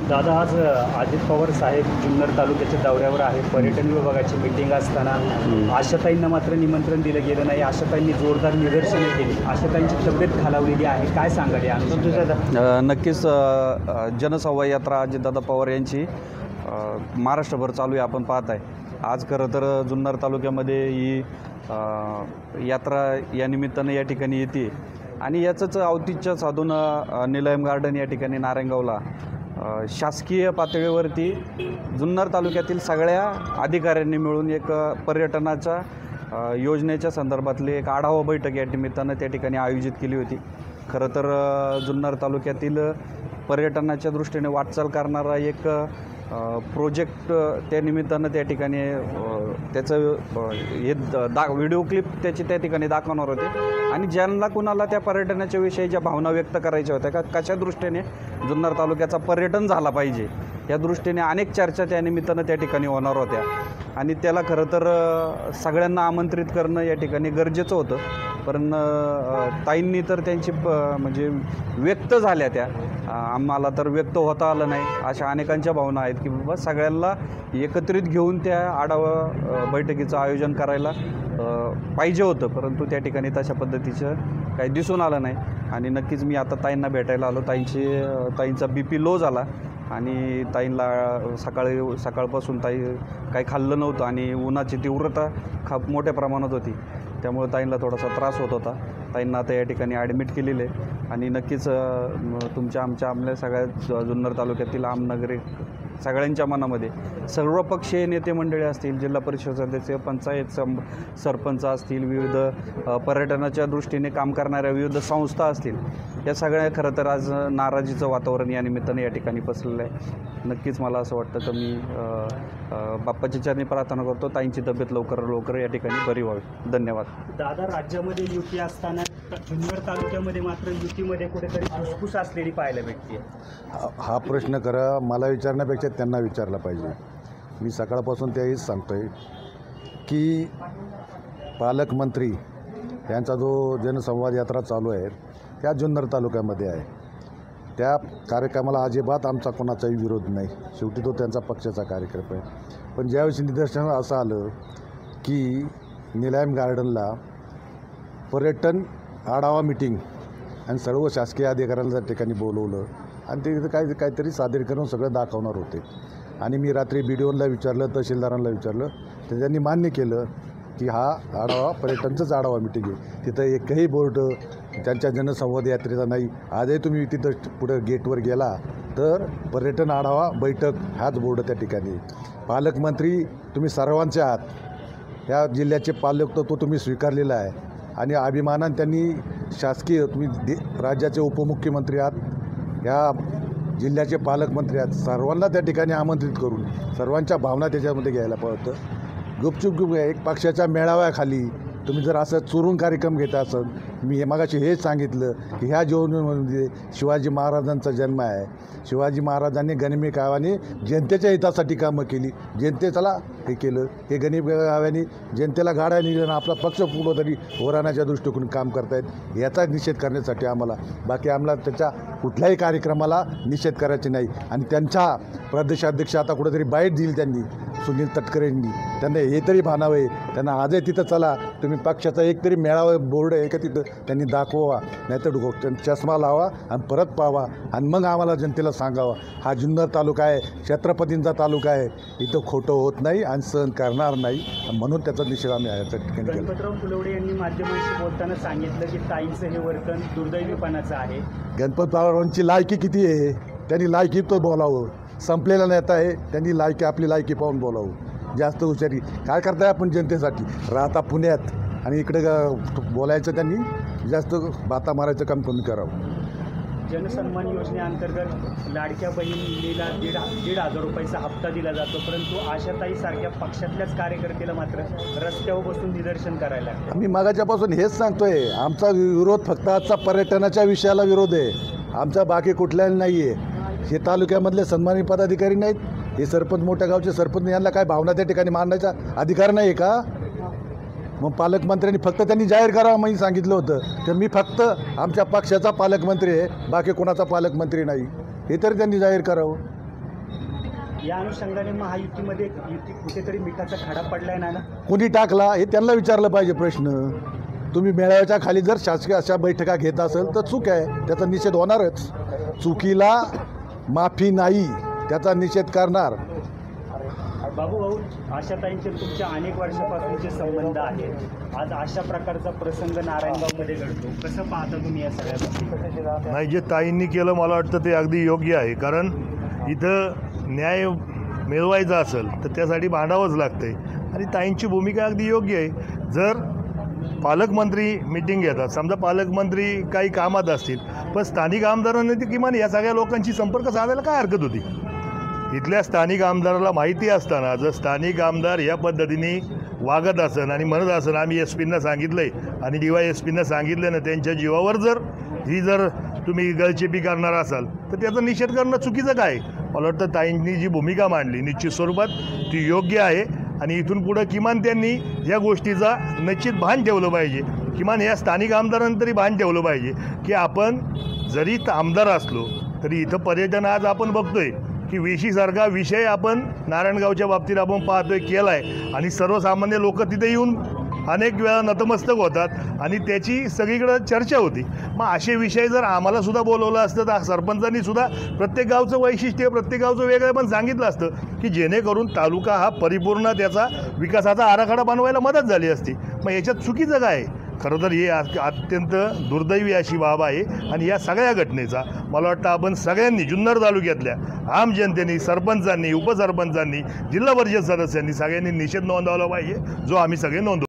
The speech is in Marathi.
दादा, आज अजित पवार साहेब जुन्नर तालुक्याच्या दौऱ्यावर आहे. पर्यटन विभागाची मीटिंग असताना आशाताईंना मात्र निमंत्रण दिलं गेलं नाही. आशाताईंनी जोरदार निदर्शने केली. आशाताईंची तब्येत खालावलेली आहे. काय सांगाल या अनुषंगाने? नक्कीच जनसंवाद यात्रा अजितदादा पवार यांची महाराष्ट्रभर चालू आहे. आपण पाहत आहे आज खरं तर जुन्नर तालुक्यामध्ये ही यात्रा या निमित्तानं या ठिकाणी येते आणि याचंच औचित्य साधून निलयम गार्डन या ठिकाणी नारायणगावला शासकीय पातळीवरती जुन्नर तालुक्यातील सगळ्या अधिकाऱ्यांनी मिळून एक पर्यटनाच्या योजनेच्या संदर्भातली एक आढावा बैठक या निमित्तानं त्या ठिकाणी आयोजित केली होती. खरं तर जुन्नर तालुक्यातील पर्यटनाच्या दृष्टीने वाटचाल करणारा एक प्रोजेक्ट त्या निमित्तानं त्या ठिकाणी त्याचं हे व्हिडिओ क्लिप त्याची त्या ठिकाणी दाखवणार होते आणि ज्यांना कुणाला त्या पर्यटनाच्या विषयी ज्या भावना व्यक्त करायच्या होत्या कशा दृष्टीने जुन्नर तालुक्याचा पर्यटन झाला पाहिजे या दृष्टीने अनेक चर्चा त्या निमित्तानं त्या ठिकाणी होणार होत्या आणि त्याला खरं तर सगळ्यांना आमंत्रित करणं या ठिकाणी गरजेचं होतं. पण ताईंनी तर त्यांची म्हणजे व्यक्त झाल्या त्या आम्हाला तर व्यक्त होता आलं नाही अशा अनेकांच्या भावना आहेत की बाबा सगळ्यांना एकत्रित घेऊन त्या आढावा बैठकीचं आयोजन करायला पाहिजे होतं, परंतु त्या ठिकाणी तशा पद्धतीचं काही दिसून आलं नाही. आणि नक्कीच मी आता ताईंना भेटायला आलो. ताईंचा BP लो झाला आणि ताईंना सकाळपासून काही खाल्लं नव्हतं आणि उन्हाची तीव्रता मोठ्या प्रमाणात होती, त्यामुळे ताईंना थोडासा त्रास होत होता. ताईंना आता या ठिकाणी ॲडमिट केलेलं आहे आणि नक्कीच आमच्या सगळ्या जुन्नर तालुक्यातील आमनागरिक सगळ्यांच्या मनामध्ये सर्वपक्षीय नेते मंडळी असतील, जिल्हा परिषद सदस्य, पंचायत सरपंच असतील, विविध पर्यटनाच्या दृष्टीने काम करणाऱ्या विविध संस्था असतील, या सगळ्या खरं तर आज नाराजीचं वातावरण या निमित्तानं या ठिकाणी पसरलेलं आहे. नक्कीच मला असं वाटतं की मी बाप्पाच्या चरणी प्रार्थना करतो ताईंची तब्येत लवकर या ठिकाणी बरी व्हावी. धन्यवाद. दादा, राज्यामध्ये युती असताना जुन्नर तालुक्यामध्ये मात्र युतीमध्ये कुठेतरी फुसफुस असलेली पाहायला भेटते. हा प्रश्न खरं मला विचारण्यापेक्षा त्यांना विचारला पाहिजे. मी सकाळपासून तेच सांगतो आहे की पालकमंत्री यांचा जो जनसंवाद यात्रा चालू आहे त्या जुन्नर तालुक्यामध्ये आहे. त्या कार्यक्रमाला अजिबात आमचा कोणाचाही विरोध नाही. शेवटी तो त्यांचा पक्षाचा कार्यक्रम आहे. पण ज्यावेळी निदर्शन असं आलं की निलयम गार्डनला पर्यटन आढावा मीटिंग आणि सर्व शासकीय अधिकाऱ्यांना त्या ठिकाणी बोलवलं आणि ते तिथं काहीतरी सादरीकरण सगळं दाखवणार होते आणि मी रात्री BDOला विचारलं, तहसीलदारांना विचारलं, तर त्यांनी मान्य केलं की हा आढावा पर्यटनचाच आढावा मीटिंग आहे. तिथं एकही बोर्ड त्यांच्या जनसंवाद यात्रेचा नाही. आजही तुम्ही तिथं पुढं गेटवर गेला तर पर्यटन आढावा बैठक हाच बोर्ड त्या ठिकाणी. पालकमंत्री तुम्ही सर्वांचे आहात, या जिल्ह्याचे पालकत्व तुम्ही स्वीकारलेलं आहे आणि अभिमानाने त्यांनी शासकीय तुम्ही राज्याचे उपमुख्यमंत्री आहात, या जिल्ह्याचे पालकमंत्री आहात, सर्वांना त्या ठिकाणी आमंत्रित करून सर्वांच्या भावना त्याच्यामध्ये घ्यायला पाहतं. गुपचूप एक पक्षाच्या मेळाव्याखाली तुम्ही जर असं चुरून कार्यक्रम घेता असाल, मी मगाशी हेच सांगितलं की ह्या जीवनामध्ये शिवाजी महाराजांचा जन्म आहे. शिवाजी महाराजांनी गनिमी काव्याने जनतेच्या हितासाठी कामं केली, जनतेला हे केलं. हे गनिमी काव्याने जनतेला गाड्या निघणं आपला पक्ष पुढं तरी ओराण्याच्या दृष्टीकोन काम करतायत, याचा निषेध करण्यासाठी आम्हाला त्याच्या कुठल्याही कार्यक्रमाला निषेध करायचे नाही. आणि त्यांच्या प्रदेशाध्यक्ष आता कुठेतरी बाईट दिली त्यांनी, सुनील तटकरेंनी, त्यांना हे तरी भानावे, त्यांना आजही तिथं चला, तुम्ही पक्षाचा एक तरी मेळावा बोर्ड आहे का तिथं त्यांनी दाखवा, नाहीतर चष्मा लावा आणि परत पावा आणि मग आम्हाला जनतेला सांगावा हा जुन्नर तालुका आहे, छत्रपतींचा तालुका आहे, इथं खोटं होत नाही आणि सहन करणार नाही. म्हणून त्याचा निषेध आम्ही याच्या ठिकाणी केला. गणपतराव फुलवडे यांनी माध्यमांशी बोलताना सांगितलं की ताईंचं हे वर्तन दुर्दैवीपणाचं आहे. गणपतरावांची लायकी किती आहे, त्यांनी लायकी तो बोलावं. संपलेला नेता आहे, त्यांनी आपली लायकी पाहून बोलावं. जास्त हुशारी काय करताय आपण जनतेसाठी, राहता पुण्यात आणि इकडे बोलायचं, त्यांनी जास्त बाता मारायचं काम कमी करावं. जनसन्मान योजनेअंतर्गत लाडक्या बहिणीला 1,500 रुपयाचा हप्ता दिला जातो, परंतु आशाताईसारख्या पक्षातल्याच कार्यकर्त्याला मात्र रस्त्यावर बसून निदर्शन करायला लागतं. मी मागाच्यापासून हेच सांगतोय, आमचा विरोध फक्त आजचा पर्यटनाच्या विषयाला विरोध आहे, आमचा बाकी कुठल्याला नाही आहे. हे तालुक्यामधले सन्मानित पदाधिकारी नाहीत, हे सरपंच, मोठ्या गावचे सरपंच, यांना काय भावना त्या ठिकाणी मांडायचा अधिकार नाही आहे का? मग पालकमंत्र्यांनी फक्त त्यांनी जाहीर करावं मी सांगितलं होतं, तर मी फक्त आमच्या पक्षाचा पालकमंत्री आहे, बाकी कोणाचा पालकमंत्री नाही, हे तरी त्यांनी जाहीर करावं. या अनुषंगाने महायुतीमध्ये कुठेतरी मिठाचा खडा पडलाय ना? कोणी टाकला हे त्यांना विचारलं पाहिजे प्रश्न. तुम्ही मेळाव्याच्या खाली जर शासकीय अशा बैठका घेत असेल तर चूक आहे, त्याचा निषेध होणारच. चुकीला माफी नाही, त्याचा निषेध करणार. बाबू भाऊ, आशाताईंचे तुमच्या अनेक वर्षापासूनचे संबंध आहेत. आज अशा प्रकारचा प्रसंग नारायणगावमध्ये घडतो, कसं पाहता तुम्ही या सगळ्या गोष्टी? नाही, जे ताईंनी केलं मला वाटतं ते अगदी योग्य आहे. कारण इथं न्याय मिळवायचा असेल तर त्यासाठी भांडावंच लागतं आहे आणि ताईंची भूमिका अगदी योग्य आहे. जर पालकमंत्री मीटिंग घेतात, समजा पालकमंत्री काही कामात असतील, पण स्थानिक आमदारांनी ते किमान या सगळ्या लोकांशी संपर्क साधायला काय हरकत होती? इथल्या स्थानिक आमदाराला माहिती असताना जर स्थानिक आमदार या पद्धतीने वागत असेल आणि म्हणत असेल आम्ही SP-ना सांगितलं आहे आणि DYSP-ना सांगितलं ना, त्यांच्या जीवावर जर तुम्ही गळचेपी करणार असाल तर त्याचा निषेध करणं चुकीचं काय? मला वाटतं ताईंनी जी भूमिका मांडली निश्चित स्वरूपात ती योग्य आहे आणि इथून पुढं किमान त्यांनी या गोष्टीचा निश्चित भान ठेवलं पाहिजे. किमान या स्थानिक आमदारांनी तरी भान ठेवलं पाहिजे की आपण जरी आमदार असलो तरी इथं पर्यटन आज आपण बघतोय की वेशीसारखा विषय आपण नारायणगावच्या बाबतीत आपण पाहतोय केला आहे आणि सर्वसामान्य लोक तिथे येऊन अनेक वेळा नतमस्तक होतात आणि त्याची सगळीकडं चर्चा होती. मग असे विषय जर आम्हालासुद्धा बोलवलं असतं तर सरपंचांनीसुद्धा प्रत्येक गावचं वैशिष्ट्य प्रत्येक गावचं वेगळं पण सांगितलं असतं की जेणेकरून तालुका हा परिपूर्ण त्याचा विकासाचा आराखडा बनवायला मदत झाली असती. मग याच्यात चुकीचं काय आहे? खरं तर हे अत्यंत दुर्दैवी अशी बाब आहे आणि या सगळ्या घटनेचा मला वाटतं आपण सगळ्यांनी जुन्नर तालुक्यातल्या आम जनतेने, सरपंचांनी, उपसरपंचांनी, जिल्हा परिषद सदस्यांनी सगळ्यांनी निषेध नोंदवला पाहिजे, जो आम्ही सगळे नोंदवतो.